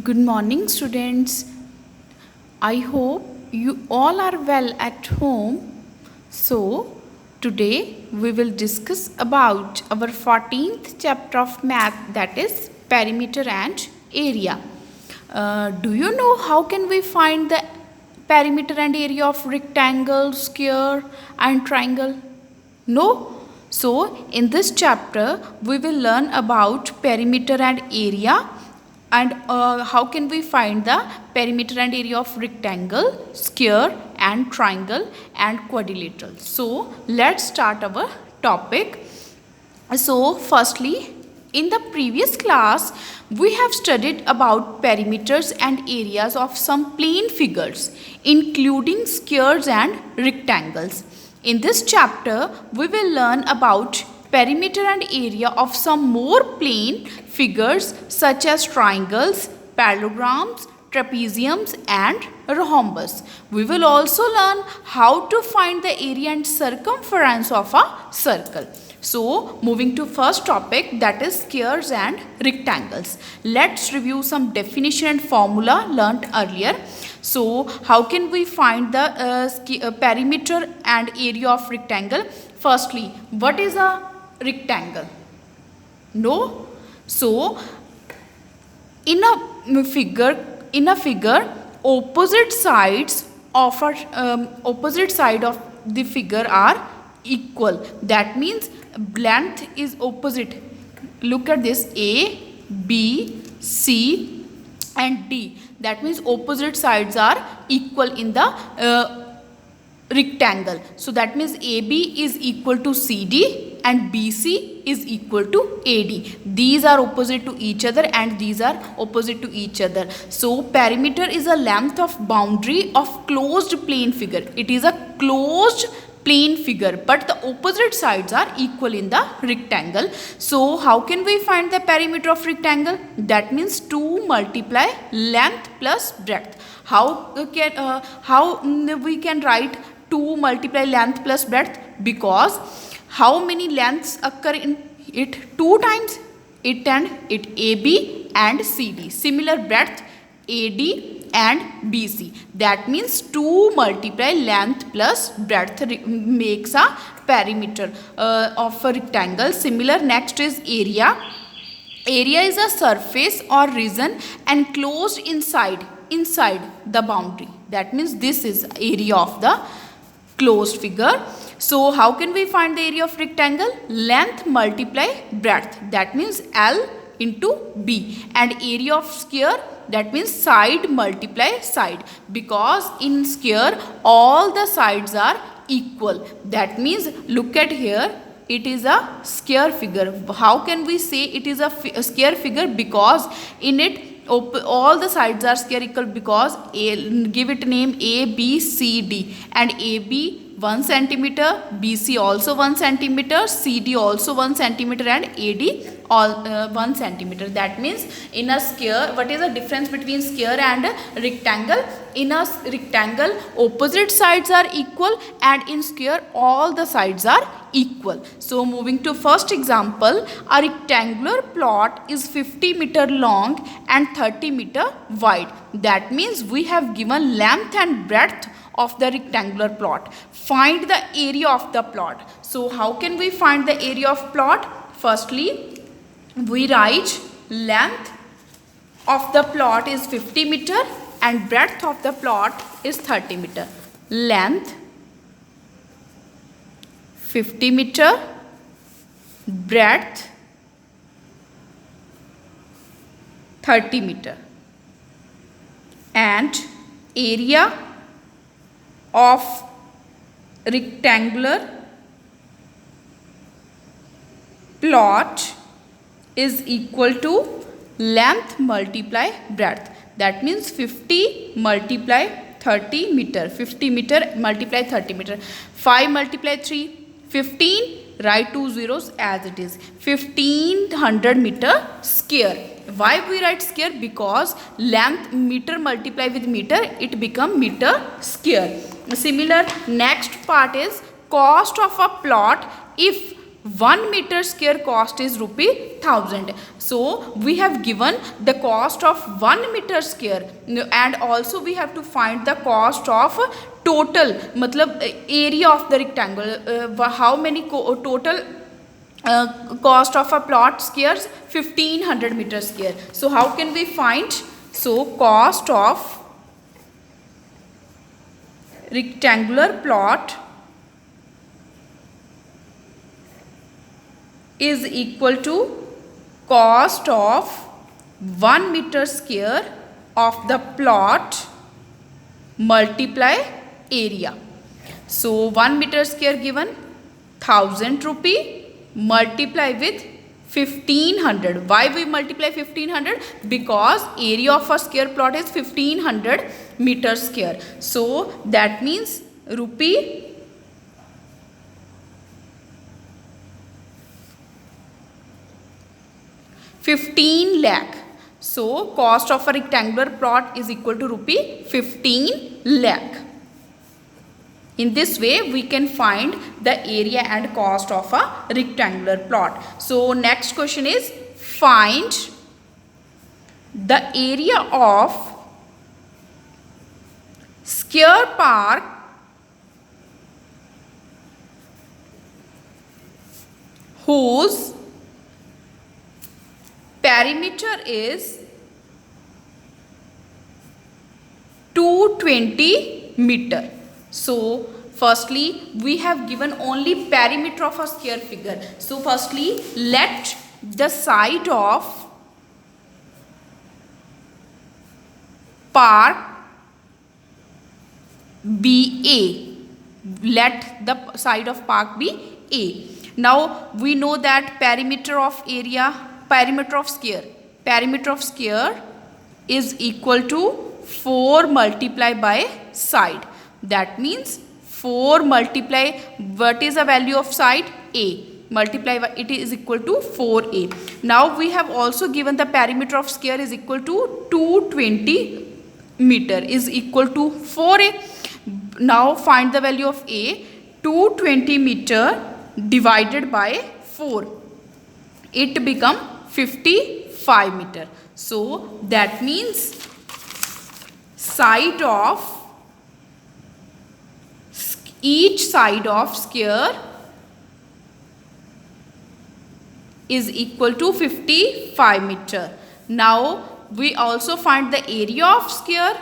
Good morning, students. I hope you all are well at home. So, today we will discuss about our 14th chapter of math, that is perimeter and area. Do you know how can we find the perimeter and area of rectangle, square and triangle? No? So, in this chapter, we will learn about perimeter and area and how can we find the perimeter and area of rectangle, square and triangle and quadrilateral. So, let's start our topic. So, firstly, in the previous class, we have studied about perimeters and areas of some plane figures, including squares and rectangles. In this chapter, we will learn about perimeter and area of some more plane figures such as triangles, parallelograms, trapeziums and rhombus. We will also learn how to find the area and circumference of a circle. So, moving to first topic, that is squares and rectangles. Let's review some definition and formula learnt earlier. So, how can we find the perimeter and area of rectangle? Firstly, what is a rectangle? No? So, in a figure, opposite sides of the figure are equal. That means length is opposite. Look at this, A, B, C and D. That means opposite sides are equal in the rectangle. So that means AB is equal to CD and BC is equal to AD. These are opposite to each other and these are opposite to each other. So perimeter is a length of boundary of closed plane figure. It is a closed plane figure, but the opposite sides are equal in the rectangle. So how can we find the perimeter of rectangle? That means 2 multiply length plus breadth. How we can write 2 multiply length plus breadth? Because how many lengths occur in it? 2 times it and it, AB and CD. Similar breadth, AD and BC. That means 2 multiply length plus breadth makes a perimeter of a rectangle. Similar, next is area. Area is a surface or region enclosed inside the boundary. That means this is area of the closed figure. So how can we find the area of rectangle? Length multiply breadth. That means L into B. And area of square, that means side multiply side. Because in square all the sides are equal. That means look at here. It is a square figure. How can we say it is a square figure? Because in it all the sides are spherical, because give it name A, B, C, D, and AB 1 centimeter, BC also 1 centimeter, CD also 1 centimeter, and AD all 1 centimeter. That means in a square, what is the difference between square and rectangle? In a rectangle, opposite sides are equal, and in square, all the sides are equal. So moving to first example, a rectangular plot is 50 meter long and 30 meter wide. That means we have given length and breadth of the rectangular plot. Find the area of the plot. So how can we find the area of plot? Firstly, we write length of the plot is 50 meter and breadth of the plot is 30 meter. Length 50 meter, breadth 30 meter, and area of rectangular plot is equal to length multiply breadth. That means 50 multiply 30 meter. 50 meter multiply 30 meter. 5 multiply 3. 15, write 2 zeros as it is. 1500 meter square. Why we write square? Because length meter multiply with meter, it become meter square. Similar, next part is cost of a plot if 1 meter square cost is rupee 1000. So we have given the cost of 1 meter square and also we have to find the cost of total matlab area of the rectangle. How many total cost of a plot squares? 1500 meter square. So how can we find? So cost of rectangular plot is equal to cost of 1 meter square of the plot multiply area. So 1 meter square given 1000 rupee multiply with 1500. Why we multiply 1500? Because area of a square plot is 1500 meter square. So that means rupee 15 lakh. So cost of a rectangular plot is equal to rupee 15 lakh. In this way we can find the area and cost of a rectangular plot. So next question is find the area of square park whose perimeter is 220 meter. So firstly we have given only perimeter of a square figure. So firstly let the side of park be A. Let the side of park be A. Now we know that perimeter of square is equal to 4 multiplied by side. That means 4 multiply, what is the value of side? A. Multiply by it is equal to 4A. Now we have also given the perimeter of square is equal to 220 meter is equal to 4A. Now find the value of A. 220 meter divided by 4. It become 55 meter. So that means each side of square is equal to 55 meter. Now we also find the area of square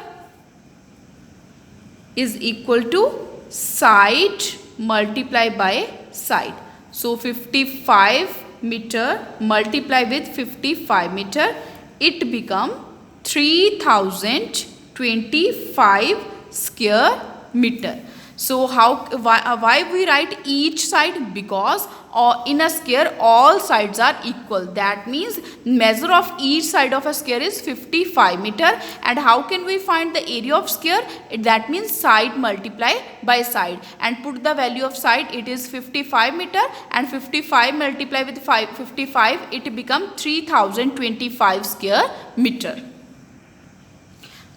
is equal to side multiplied by side. So 55 meter multiply with 55 meter, it become 3025 square meter. So why we write each side? Because in a square all sides are equal. That means measure of each side of a square is 55 meter. And how can we find the area of square? That means side multiply by side and put the value of side. It is 55 meter and 55 multiply with 55, it become 3025 square meter.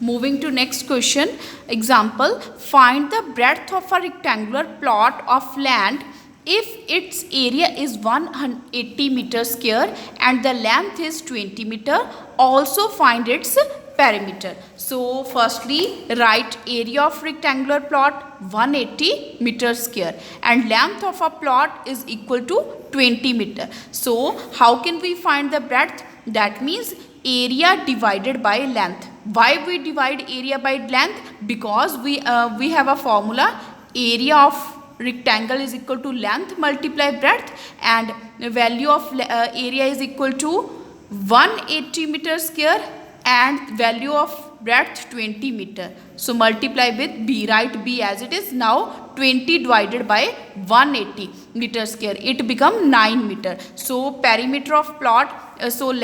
Moving to next question. Example, find the breadth of a rectangular plot of land if its area is 180 meter square and the length is 20 meter. Also find its perimeter. So firstly write area of rectangular plot 180 meter square and length of a plot is equal to 20 meter. So how can we find the breadth? That means area divided by length. Why we divide area by length? Because we have a formula, area of rectangle is equal to length multiply breadth, and value of area is equal to 180 meter square and value of breadth 20 meter. So multiply with B, write B as it is. Now 20 divided by 180 meter square, it become 9 meter. So perimeter of plot, so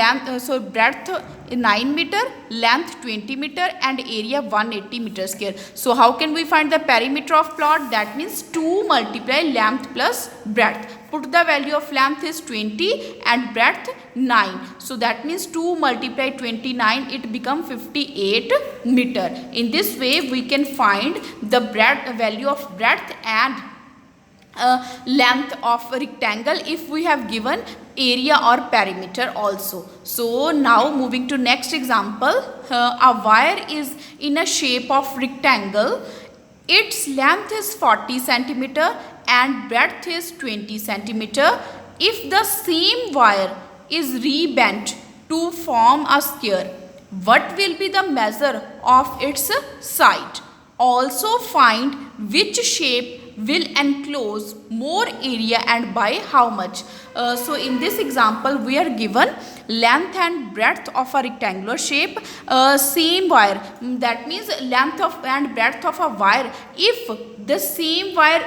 breadth 9 meter, length 20 meter and area 180 meter square. So how can we find the perimeter of plot? That means 2 multiply length plus breadth. Put the value of length is 20 and breadth 9. So that means 2 multiply 29, it become 58 meter. In this way we can find the value of breadth and length of a rectangle if we have given area or perimeter also. So now moving to next example, a wire is in a shape of rectangle. Its length is 40 centimeter and breadth is 20 centimeter. If the same wire is rebent to form a square, what will be the measure of its side? Also find which shape will enclose more area and by how much. So in this example we are given length and breadth of a rectangular shape, same wire, that means length of and breadth of a wire. If the same wire,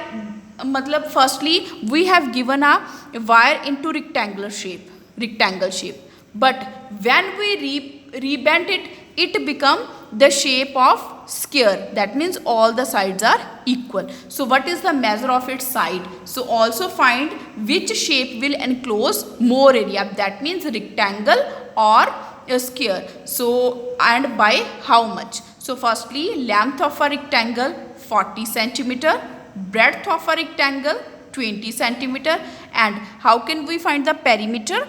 matlab firstly we have given a wire into rectangle shape, but when we rebent it, it become the shape of square. That means all the sides are equal. So what is the measure of its side? So also find which shape will enclose more area. That means rectangle or a square. So and by how much? So firstly length of a rectangle 40 centimeter, breadth of a rectangle 20 centimeter, and how can we find the perimeter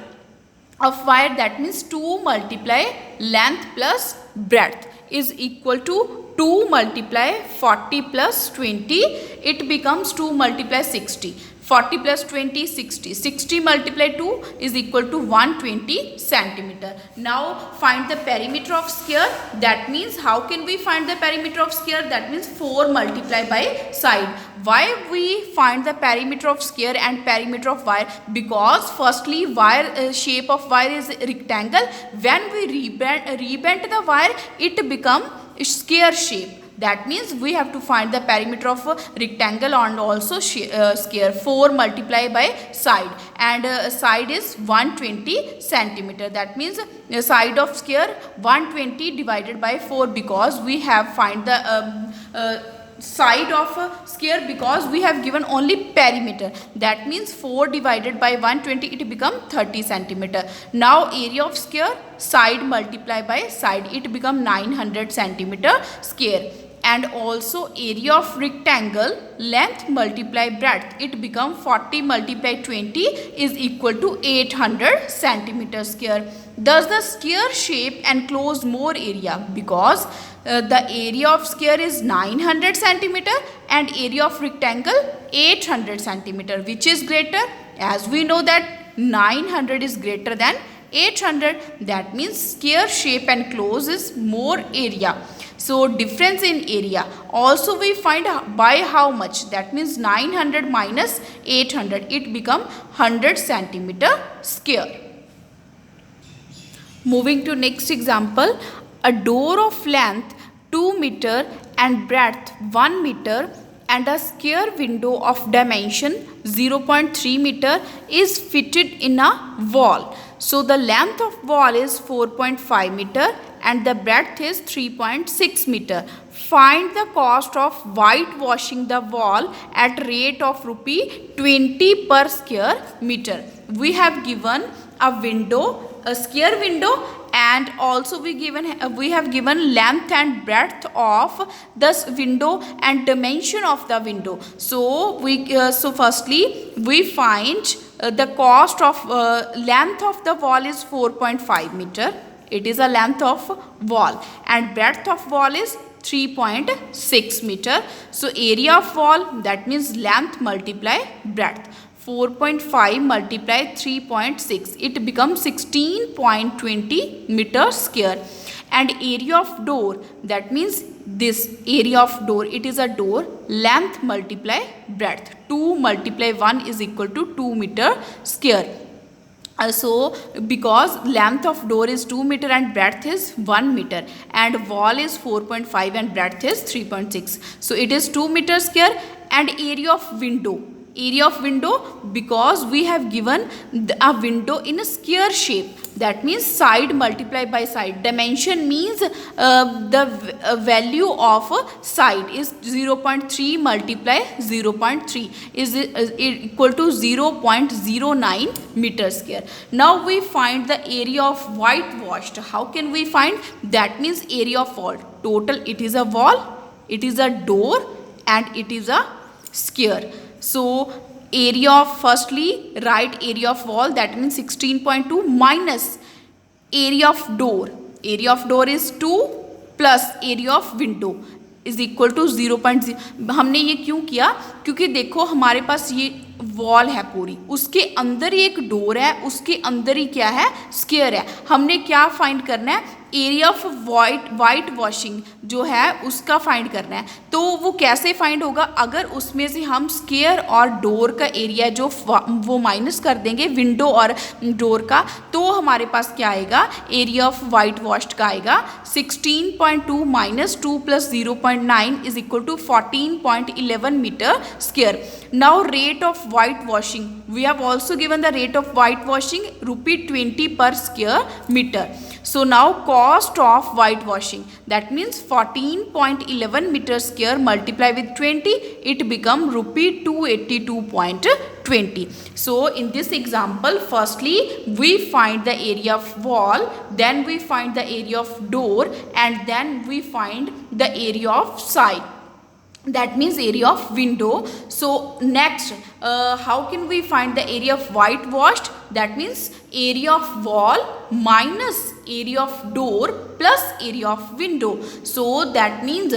of wire? That means 2 multiply length plus breadth is equal to 2 multiply 40 plus 20, it becomes 2 multiply 60. 40 plus 20, 60. 60 multiply 2 is equal to 120 centimeter. Now find the perimeter of square. That means how can we find the perimeter of square? That means 4 multiply by side. Why we find the perimeter of square and perimeter of wire? Because firstly wire shape of wire is rectangle. When we rebent the wire, it become square shape. That means we have to find the perimeter of a rectangle and also square. 4 multiply by side, and side is 120 centimeter. That means side of square 120 divided by 4, because we have find the side of a square because we have given only perimeter. That means 4 divided by 120, it become 30 centimeter. Now area of square, side multiply by side, it become 900 centimeter square. And also area of rectangle, length multiply breadth, it become 40 multiply 20 is equal to 800 centimeter square. Thus the square shape enclose more area, because the area of square is 900 centimeter and area of rectangle 800 centimeter. Which is greater? As we know that 900 is greater than 800. That means square shape encloses more area. So difference in area. Also we find by how much. That means 900 minus 800. It become 100 centimeter square. Moving to next example. A door of length 2 meter and breadth 1 meter and a square window of dimension 0.3 meter is fitted in a wall. So the length of wall is 4.5 meter and the breadth is 3.6 meter. Find the cost of whitewashing the wall at rate of rupee 20 per square meter. We have given a window, a square window, and also we have given length and breadth of this window and dimension of the window. So firstly we find the cost of length of the wall is 4.5 meter. It is a length of wall, and breadth of wall is 3.6 meter. So area of wall, that means length multiply breadth. 4.5 multiply 3.6, it becomes 16.20 meter square. And area of door, that means this area of door, it is a door, length multiply breadth. 2 multiply 1 is equal to 2 meter square. So because length of door is 2 meter and breadth is 1 meter and wall is 4.5 and breadth is 3.6. So it is 2 meter square. And area of window. Area of window, because we have given a window in a square shape. That means side multiply by side. Dimension means the value of side is 0.3 multiply 0.3 is equal to 0.09 meter square. Now we find the area of whitewashed. How can we find? That means area of wall. Total, it is a wall, it is a door, and it is a square. So area of, firstly write area of wall, that means 16.2 minus area of door. Area of door is 2 plus area of window is equal to 0.0. हमने ये क्यों किया, क्योंकि देखो हमारे पास ये wall है पूरी, उसके अंदर ही एक डोर है, उसके अंदर ही क्या है, स्क्वायर है. हमने क्या फाइंड करना है, एरिया ऑफ वाइट वॉशिंग जो है उसका फाइंड करना है. तो वो कैसे फाइंड होगा, अगर उसमें से हम स्क्वायर और डोर का एरिया जो वो माइनस कर देंगे विंडो और डोर का, तो हमारे पास क्या आएगा, एरिया ऑफ वाइट वॉश्ड का आएगा 16.2 minus 2 plus 0.9 is equal to 14.11 metre square. Now rate of white washing, we have also given the rate of white washing ₹20 per square meter. So now cost of white washing, that means 14.11 meter square multiply with 20, it become ₹282.20. So in this example, firstly we find the area of wall, then we find the area of door, and then we find the area of side, that means area of window. So next how can we find the area of whitewashed, that means area of wall minus area of door plus area of window. So that means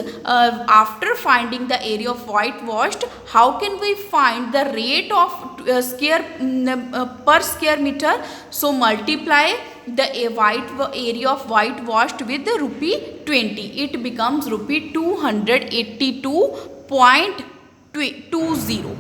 after finding the area of whitewashed, how can we find the rate of per square meter? So multiply the area of whitewashed with the ₹20, it becomes ₹282.20.